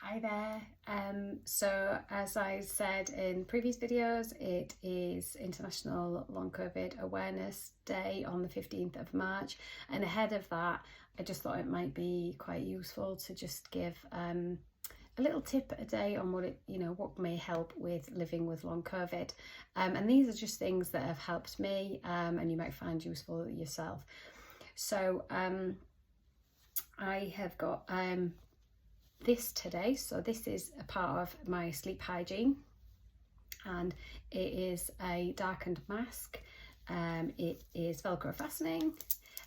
Hi there. So as I said in previous videos, it is International Long COVID Awareness Day on the 15th of March, and ahead of that I just thought it might be quite useful to just give a little tip a day on what may help with living with long COVID, and these are just things that have helped me, and you might find useful yourself. So I have got this today. So this is a part of my sleep hygiene, and it is a darkened mask. It is Velcro fastening.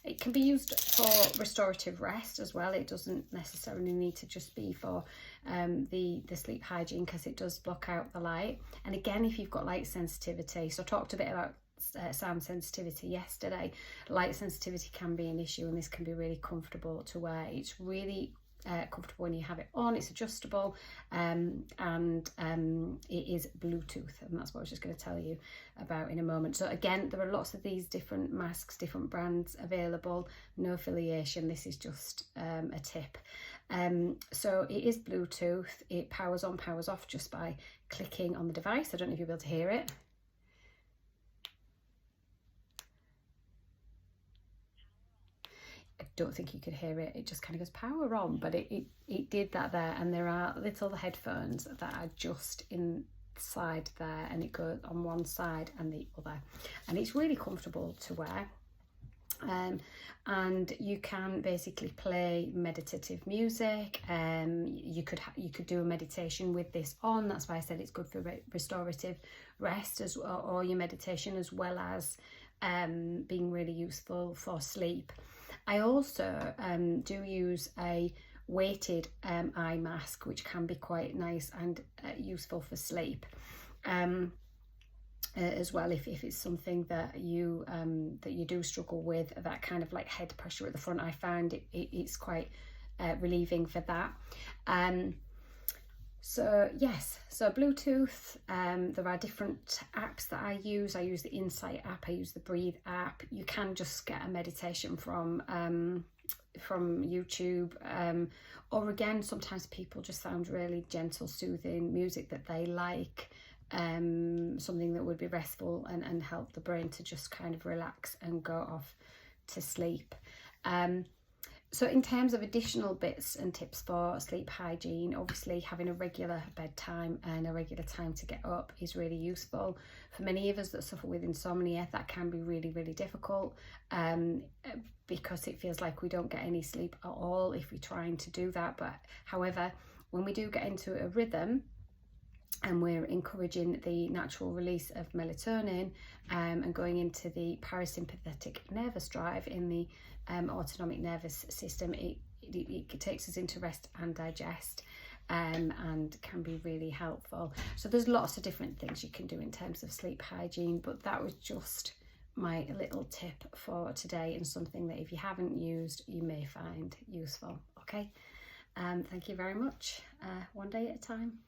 It can be used for restorative rest as well. It doesn't necessarily need to just be for the sleep hygiene, because it does block out the light. And again, if you've got light sensitivity, so I talked a bit about sound sensitivity yesterday. Light sensitivity can be an issue, and this can be really comfortable to wear. It's really comfortable when you have it on. It's adjustable, and it is Bluetooth, and that's what I was just going to tell you about in a moment. So again, there are lots of these different masks, different brands available, no affiliation. This is just a tip. So it is Bluetooth. It powers on, powers off just by clicking on the device. I don't know if you'll be able to hear it. I don't think you could hear it. It just kind of goes power on, but it did that there. And there are little headphones that are just inside there, and it goes on one side and the other, and it's really comfortable to wear. And you can basically play meditative music. You could do a meditation with this on. That's why I said it's good for restorative rest or your meditation, as well as being really useful for sleep. I also do use a weighted eye mask, which can be quite nice and useful for sleep, as well, if it's something that you do struggle with, that kind of like head pressure at the front. I found it's quite relieving for that. So yes, so Bluetooth, there are different apps that I use. I use the Insight app, I use the Breathe app. You can just get a meditation from YouTube, or again, sometimes people just found really gentle, soothing music that they like, something that would be restful and help the brain to just kind of relax and go off to sleep. So in terms of additional bits and tips for sleep hygiene, obviously having a regular bedtime and a regular time to get up is really useful. For many of us that suffer with insomnia, that can be really, really difficult, because it feels like we don't get any sleep at all if we're trying to do that. But however, when we do get into a rhythm, and we're encouraging the natural release of melatonin, and going into the parasympathetic nervous drive in the autonomic nervous system, it takes us into rest and digest, and can be really helpful. So there's lots of different things you can do in terms of sleep hygiene, but that was just my little tip for today, and something that if you haven't used, you may find useful. Okay, thank you very much. One day at a time.